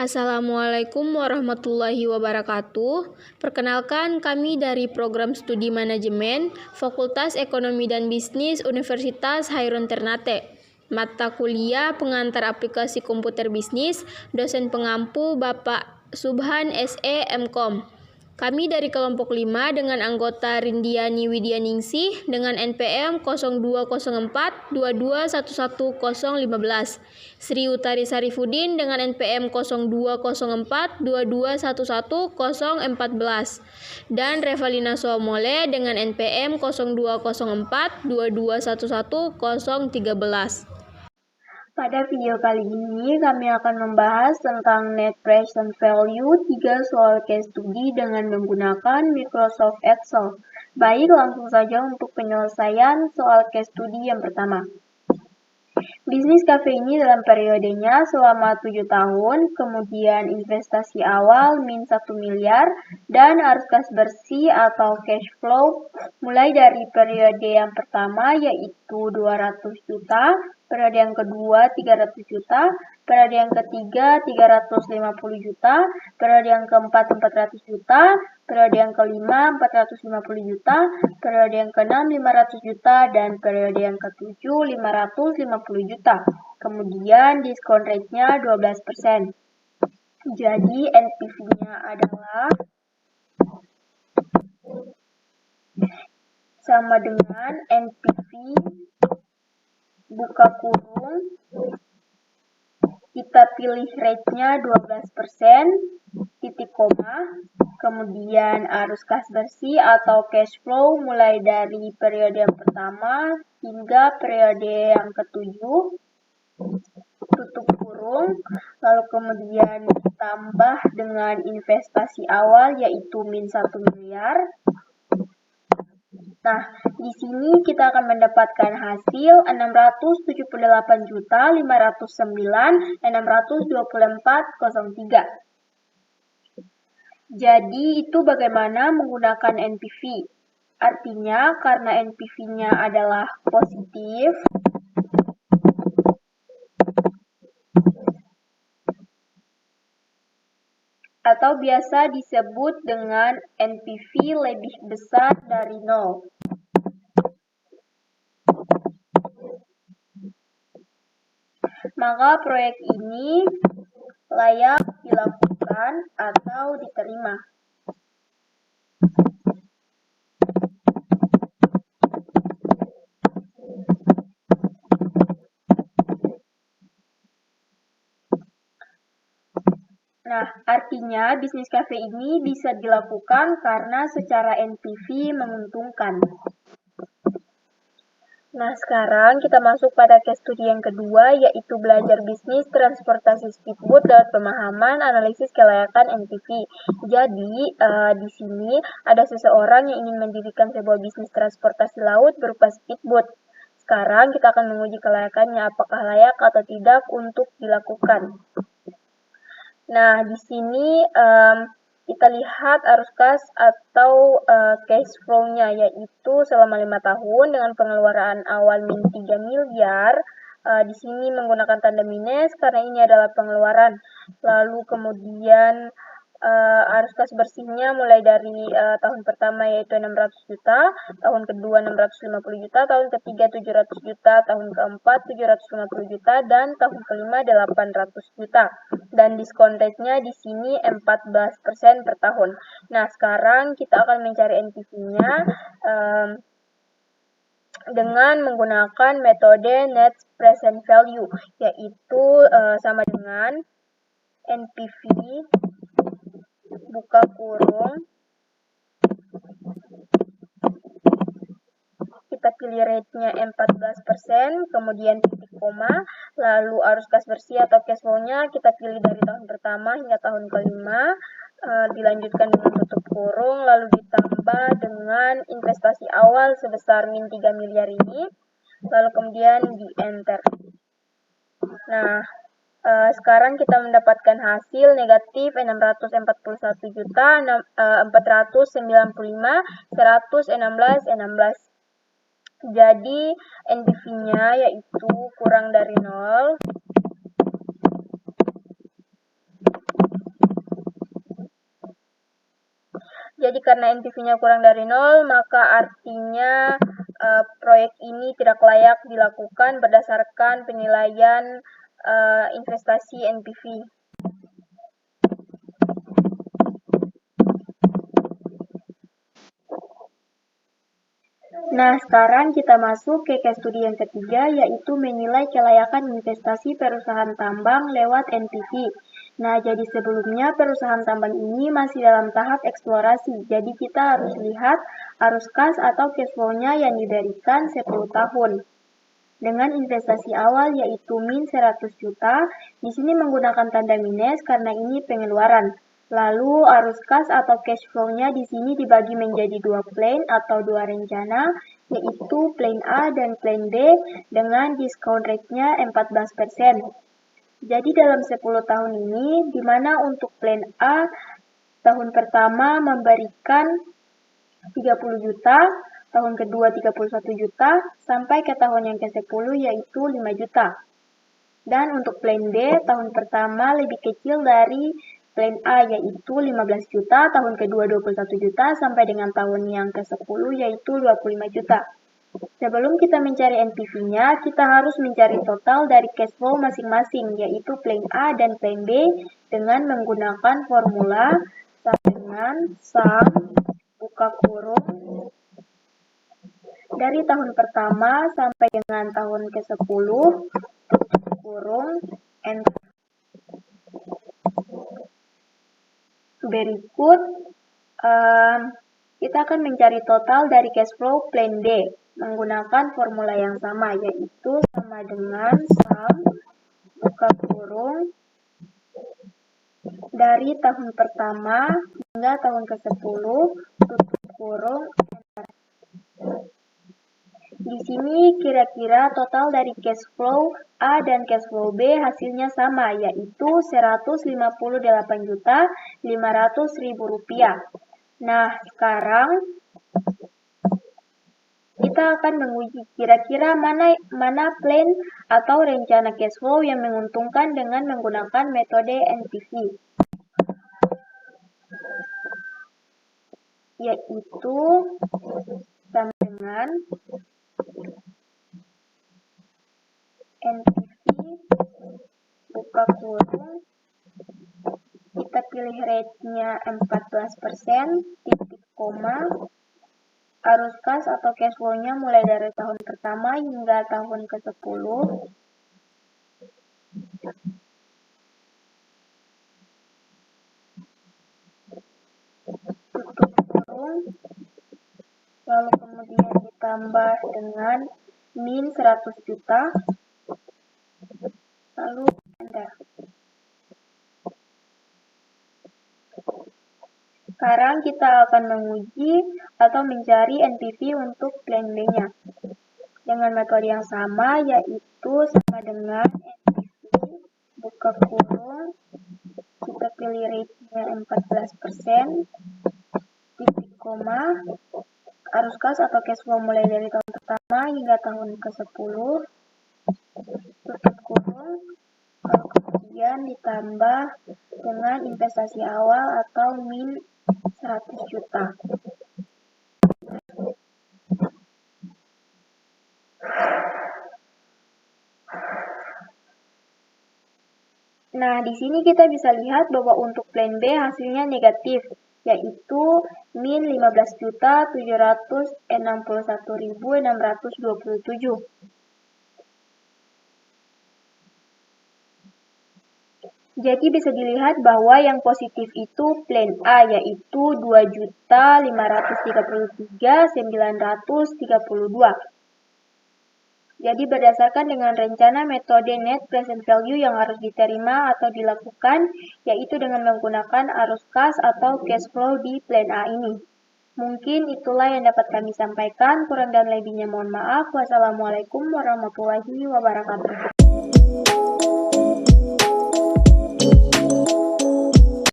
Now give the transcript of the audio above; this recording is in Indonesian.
Assalamualaikum warahmatullahi wabarakatuh. Perkenalkan, kami dari Program Studi Manajemen, Fakultas Ekonomi dan Bisnis Universitas Hairun Ternate. Mata kuliah pengantar aplikasi komputer bisnis, dosen pengampu Bapak Subhan SE Mkom. Kami dari kelompok 5 dengan anggota Rindiani Widyaningsih dengan NPM 0204-2211-015, Sri Utari Sarifudin dengan NPM 0204-2211-014, dan Revalina Soamole dengan NPM 0204-2211-013. Pada video kali ini, kami akan membahas tentang Net Present Value 3 soal case study dengan menggunakan Microsoft Excel. Baik, langsung saja untuk penyelesaian soal case study yang pertama. Bisnis cafe ini dalam periodenya selama 7 tahun, kemudian investasi awal min 1 miliar, dan arus kas bersih atau cash flow mulai dari periode yang pertama yaitu 200 juta, periode yang kedua 300 juta, periode yang ketiga 350 juta, periode yang keempat 400 juta, periode yang kelima 450 juta, periode yang keenam 500 juta, dan periode yang ketujuh 550 juta. Kemudian diskon rate-nya 12%. Jadi NPV-nya adalah sama dengan NPV buka kurung, kita pilih rate-nya 12%, titik koma, kemudian arus kas bersih atau cash flow mulai dari periode yang pertama hingga periode yang ketujuh, tutup kurung, lalu kemudian ditambah dengan investasi awal yaitu min 1 miliar. Nah, di sini kita akan mendapatkan hasil 678.509.624.03. Jadi, itu bagaimana menggunakan NPV. Artinya, karena NPV-nya adalah positif, atau biasa disebut dengan NPV lebih besar dari 0. Maka proyek ini layak dilakukan atau diterima. Nah, artinya bisnis cafe ini bisa dilakukan karena secara NPV menguntungkan. Nah, sekarang kita masuk pada case study yang kedua, yaitu belajar bisnis transportasi speedboat dalam pemahaman analisis kelayakan NPV. Jadi, di sini ada seseorang yang ingin mendirikan sebuah bisnis transportasi laut berupa speedboat. Sekarang kita akan menguji kelayakannya, apakah layak atau tidak untuk dilakukan. Nah, di sini kita lihat arus kas atau cash flow-nya, yaitu selama 5 tahun dengan pengeluaran awal min 3 miliar. Di sini menggunakan tanda minus karena ini adalah pengeluaran. Lalu kemudian arus kas bersihnya mulai dari tahun pertama yaitu 600 juta, tahun kedua 650 juta, tahun ketiga 700 juta, tahun keempat 750 juta, dan tahun kelima 800 juta. Dan diskon rate-nya di sini 14% per tahun. Nah, sekarang kita akan mencari NPV-nya dengan menggunakan metode Net Present Value, yaitu sama dengan NPV buka kurung, kita pilih rate-nya 14%, kemudian titik koma, lalu arus kas bersih atau cash flow-nya kita pilih dari tahun pertama hingga tahun kelima, dilanjutkan dengan tutup kurung, lalu ditambah dengan investasi awal sebesar min 3 miliar ini, lalu kemudian di enter. Nah, sekarang kita mendapatkan hasil negatif 641.495.116.16. Jadi NPV-nya yaitu kurang dari 0. Jadi karena NPV-nya kurang dari 0, maka artinya proyek ini tidak layak dilakukan berdasarkan penilaian investasi NPV. Nah, sekarang kita masuk ke case study yang ketiga, yaitu menilai kelayakan investasi perusahaan tambang lewat NPV. Nah, jadi sebelumnya perusahaan tambang ini masih dalam tahap eksplorasi, jadi kita harus lihat arus kas atau cash flow-nya yang diberikan 10 tahun. Dengan investasi awal yaitu min 100 juta, di sini menggunakan tanda minus karena ini pengeluaran. Lalu arus kas atau cash flow-nya di sini dibagi menjadi dua plan atau dua rencana, yaitu plan A dan plan B dengan discount rate-nya 14%. Jadi dalam 10 tahun ini, di mana untuk plan A tahun pertama memberikan 30 juta, tahun kedua 31 juta, sampai ke tahun yang ke-10 yaitu 5 juta. Dan untuk plan B, tahun pertama lebih kecil dari plan A yaitu 15 juta, tahun kedua 21 juta, sampai dengan tahun yang ke-10 yaitu 25 juta. Sebelum kita mencari NPV-nya, kita harus mencari total dari cash flow masing-masing, yaitu plan A dan plan B, dengan menggunakan formula sama dengan sum, buka kurung, dari tahun pertama sampai dengan tahun ke-10, tutup kurung, enter. Berikut, kita akan mencari total dari cash flow plan D menggunakan formula yang sama, yaitu sama dengan sum, buka kurung, dari tahun pertama hingga tahun ke-10, tutup kurung, enter. Di sini kira-kira total dari cash flow A dan cash flow B hasilnya sama, yaitu Rp158.500.000. Nah, sekarang kita akan menguji kira-kira mana plan atau rencana cash flow yang menguntungkan dengan menggunakan metode NPV, yaitu sama dengan NPV, buka kurung, kita pilih rate-nya 14%, titik koma, arus kas atau cash flow-nya mulai dari tahun pertama hingga tahun ke-10, tutup kurung, lalu kemudian ditambah dengan min 100 juta, lalu enter. Sekarang kita akan menguji atau mencari NPV untuk plan B-nya dengan metode yang sama, yaitu sama dengan NPV, buka kurung, kita pilih rate-nya 14%, titik koma, arus kas atau cash flow mulai dari tahun pertama hingga tahun ke-10, tutup kurung, lalu kemudian ditambah dengan investasi awal atau min 100 juta. Nah, di sini kita bisa lihat bahwa untuk plan B hasilnya negatif, yaitu min 15.761.627. Jadi bisa dilihat bahwa yang positif itu plan A, yaitu 2.533.932. Jadi berdasarkan dengan rencana metode net present value yang harus diterima atau dilakukan, yaitu dengan menggunakan arus kas atau cash flow di plan A ini. Mungkin itulah yang dapat kami sampaikan, kurang dan lebihnya mohon maaf. Wassalamualaikum warahmatullahi wabarakatuh.